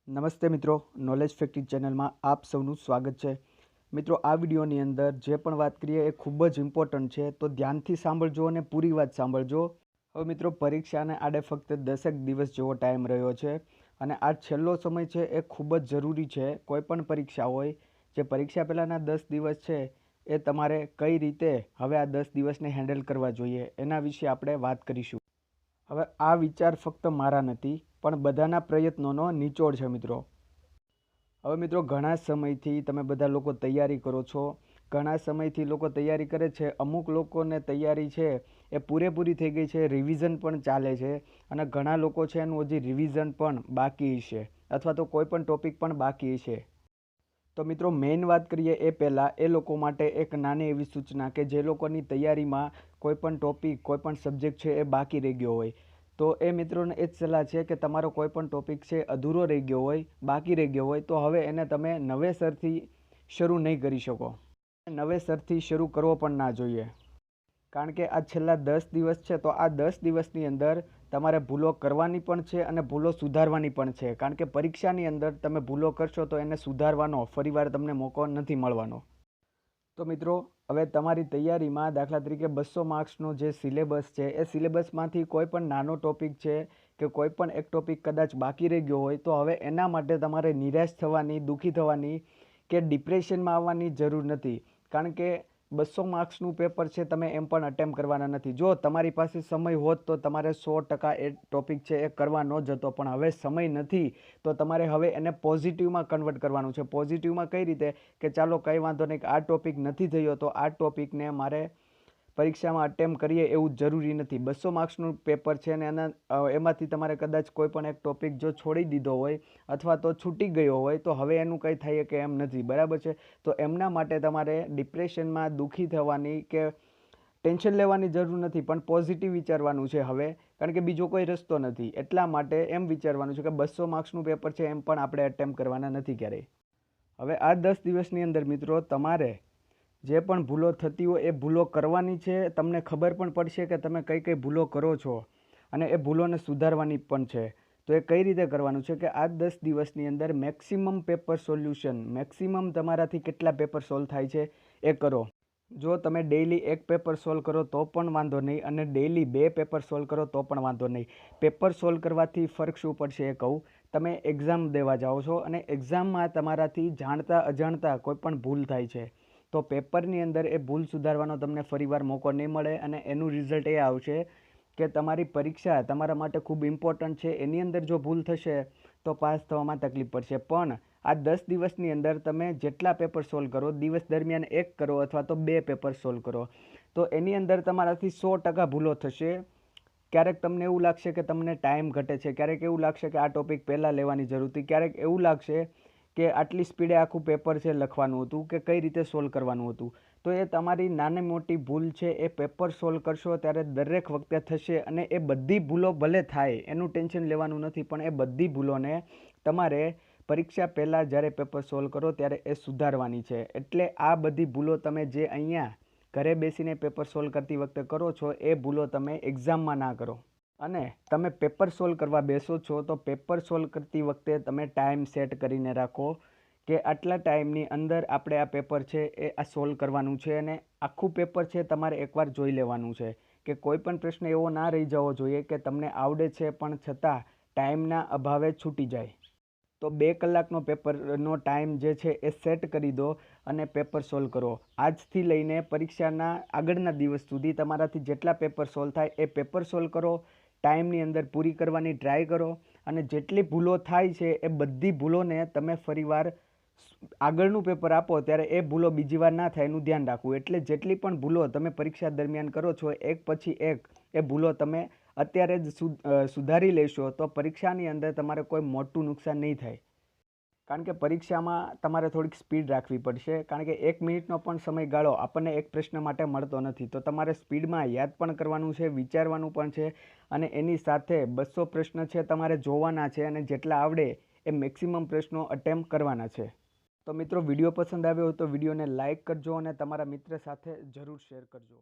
નમસ્તે મિત્રો, knowledge factory ચેનલમાં આપ સૌનું સ્વાગત છે। મિત્રો, આ વિડીયોની અંદર જે પણ વાત કરીએ એ ખૂબ જ ઇમ્પોર્ટન્ટ છે, તો ધ્યાનથી સાંભળજો અને પૂરી વાત સાંભળજો। હવે મિત્રો, પરીક્ષાને આડે ફક્ત 10 દિવસ જેવો ટાઈમ રહ્યો છે અને આ છેલ્લો સમય છે એ ખૂબ જ જરૂરી છે। કોઈ પણ પરીક્ષા હોય, જે પરીક્ષા પહેલાંના 10 દિવસ છે એ તમારે કઈ રીતે હવે આ 10 દિવસને હેન્ડલ કરવા જોઈએ એના વિશે આપણે વાત કરીશું। હવે આ વિચાર ફક્ત મારા નથી, પણ બધાના પ્રયત્નોનો નિચોડ છે મિત્રો। હવે મિત્રો, ઘણા સમયથી તમે બધા લોકો તૈયારી કરો છો, ઘણા સમયથી લોકો તૈયારી કરે છે। અમુક લોકોને તૈયારી છે એ પૂરેપૂરી થઈ ગઈ છે, રિવિઝન પણ ચાલે છે અને ઘણા લોકો છે એનું હજી રિવિઝન પણ બાકી છે અથવા તો કોઈ પણ ટોપિક પણ બાકી છે। તો મિત્રો, મેઇન વાત કરીએ એ પહેલાં એ લોકો માટે એક નાની એવી સૂચના કે જે લોકોની તૈયારીમાં કોઈ પણ ટોપિક, કોઈ પણ સબ્જેક્ટ છે એ બાકી રહી ગયો હોય, તો એ મિત્રોને એ જ સલાહ છે કે તમારો કોઈ પણ ટોપિક છે અધૂરો રહી ગયો હોય, બાકી રહી ગયો હોય, તો હવે એને તમે નવેસરથી શરૂ નહીં કરી શકો, નવેસરથી શરૂ કરવો પણ ના જોઈએ। કારણ કે આ છેલ્લા 10 દિવસ છે, તો આ 10 દિવસની અંદર તમારે ભૂલો કરવાની પણ છે અને ભૂલો સુધારવાની પણ છે। કારણ કે પરીક્ષાની અંદર તમે ભૂલો કરશો તો એને સુધારવાનો ફરીવાર તમને મોકો નથી મળવાનો। તો મિત્રો, હવે તમારી તૈયારીમાં દાખલા તરીકે 200 માર્ક્સનો જે સિલેબસ છે એ સિલેબસમાંથી કોઈ પણ નાનો ટોપિક છે કે કોઈ પણ એક ટોપિક કદાચ બાકી રહી ગયો હોય, તો હવે એના માટે તમારે નિરાશ થવાની, દુઃખી થવાની કે ડિપ્રેશનમાં આવવાની જરૂર નથી। કારણ કે 200 માર્ક્સનું પેપર છે, તમે એમ પણ અટેમ્પ કરવાના નથી। જો તમારી પાસે સમય હોત તો તમારે 100% એ ટોપિક છે એ કરવાનો જ હતો, પણ હવે સમય નથી, તો તમારે હવે એને પોઝિટિવમાં કન્વર્ટ કરવાનું છે। પોઝિટિવમાં કઈ રીતે કે ચાલો કંઈ વાંધો નહીં, આ ટોપિક નથી થયો તો આ ટોપિકને મારે પરીક્ષામાં અટેમ્પ કરીએ એવું જરૂરી નથી। 200 માર્ક્સનું પેપર છે ને એમાંથી તમારે કદાચ કોઈ પણ એક ટોપિક જો છોડી દીધો હોય અથવા તો છૂટી ગયો હોય, તો હવે એનું કંઈ થાય કે એમ નથી, બરાબર છે। તો એમના માટે તમારે ડિપ્રેશનમાં દુઃખી થવાની કે ટેન્શન લેવાની જરૂર નથી, પણ પોઝિટિવ વિચારવાનું છે હવે, કારણ કે બીજો કોઈ રસ્તો નથી। એટલા માટે એમ વિચારવાનું છે કે 200 માર્ક્સનું પેપર છે એમ પણ આપણે અટેમ્પ કરવાના નથી ક્યારેય। હવે આ 10 દિવસની અંદર મિત્રો, તમારે જે પણ ભૂલો થતી હોય એ ભૂલો કરવાની છે। તમને ખબર પણ પડશે કે તમે કઈ કઈ ભૂલો કરો છો અને એ ભૂલોને સુધારવાની પણ છે। તો એ કઈ રીતે કરવાનું છે કે આ 10 દિવસની અંદર મેક્સિમમ પેપર સોલ્યુશન, મેક્સિમમ તમારાથી કેટલા પેપર સોલ્વ થાય છે એ કરો। જો તમે ડેઈલી એક પેપર સોલ્વ કરો તો પણ વાંધો નહીં અને ડેઈલી 2 પેપર સોલ્વ કરો તો પણ વાંધો નહીં। પેપર સોલ્વ કરવાથી ફરક શું પડશે એ કહું। તમે એક્ઝામ દેવા જાઓ છો અને એક્ઝામમાં તમારાથી જાણતા અજાણતા કોઈ પણ ભૂલ થાય છે, તો પેપરની અંદર એ ભૂલ સુધારવાનો તમને ફરીવાર મોકો નહીં મળે અને એનું રિઝલ્ટ એ આવશે કે તમારી પરીક્ષા તમારા માટે ખૂબ ઇમ્પોર્ટન્ટ છે, એની અંદર જો ભૂલ થશે તો પાસ થવામાં તકલીફ પડશે। પણ આ 10 દિવસની અંદર તમે જેટલા પેપર સોલ્વ કરો, દિવસ દરમિયાન 1 કરો અથવા તો 2 પેપર સોલ્વ કરો, તો એની અંદર તમારાથી 100% ભૂલો થશે। ક્યારેક તમને એવું લાગશે કે તમને ટાઈમ ઘટે છે, ક્યારેક એવું લાગશે કે આ ટોપિક પહેલાં લેવાની જરૂર હતી, ક્યારેક એવું લાગશે કે આટલી સ્પીડે આખું પેપર છે લખવાનું હતું કે કઈ રીતે સોલ્વ કરવાનું હતું। તો એ તમારી નાની મોટી ભૂલ છે, એ પેપર સોલ્વ કરશો ત્યારે દરેક વખતે થશે અને એ બધી ભૂલો ભલે થાય એનું ટેન્શન લેવાનું નથી, પણ એ બધી ભૂલોને તમારે પરીક્ષા પહેલાં જ્યારે પેપર સોલ્વ કરો ત્યારે એ સુધારવાની છે। એટલે આ બધી ભૂલો તમે જે અહીંયા ઘરે બેસીને પેપર સોલ્વ કરતી વખતે કરો છો એ ભૂલો તમે એક્ઝામમાં ના કરો। અને તમે પેપર સોલ્વ કરવા બેસો છો તો પેપર સોલ્વ કરતી વખતે તમે ટાઈમ સેટ કરીને રાખો કે આટલા ટાઈમની અંદર આપણે આ પેપર છે એ આ સોલ્વ કરવાનું છે અને આખું પેપર છે તમારે એકવાર જોઈ લેવાનું છે કે કોઈ પણ પ્રશ્ન એવો ના રહી જવો જોઈએ કે તમને આવડે છે પણ છતાં ટાઈમના અભાવે છૂટી જાય। તો 2 કલાકનો પેપરનો ટાઈમ જે છે એ સેટ કરી દો અને પેપર સોલ્વ કરો। આજથી લઈને પરીક્ષાના આગળના દિવસ સુધી તમારાથી જેટલા પેપર સોલ્વ થાય એ પેપર સોલ્વ કરો, ટાઈમની અંદર પૂરી કરવાની ટ્રાય કરો અને જેટલી ભૂલો થાય છે એ બધી ભૂલોને તમે ફરીવાર આગળનું પેપર આપો ત્યારે એ ભૂલો બીજી વાર ના થાય એનું ધ્યાન રાખવું। એટલે જેટલી પણ ભૂલો તમે પરીક્ષા દરમિયાન કરો છો, એક પછી એક એ ભૂલો તમે અત્યારે જ સુધારી લેશો તો પરીક્ષાની અંદર તમારે કોઈ મોટું નુકસાન નહીં થાય। કારણ કે પરીક્ષામાં તમારે થોડીક સ્પીડ રાખવી પડશે, કારણ કે 1 મિનિટનો પણ સમયગાળો આપણને એક પ્રશ્ન માટે મળતો નથી, તો તમારે સ્પીડમાં યાદ પણ કરવાનું છે, વિચારવાનું પણ છે અને એની સાથે 200 પ્રશ્ન છે તમારે જોવાના છે અને જેટલા આવડે એ મેક્સિમમ પ્રશ્નો અટેમ્પ કરવાના છે। તો મિત્રો, વિડીયો પસંદ આવ્યો હોય તો વિડીયોને લાઇક કરજો અને તમારા મિત્ર સાથે જરૂર શેર કરજો।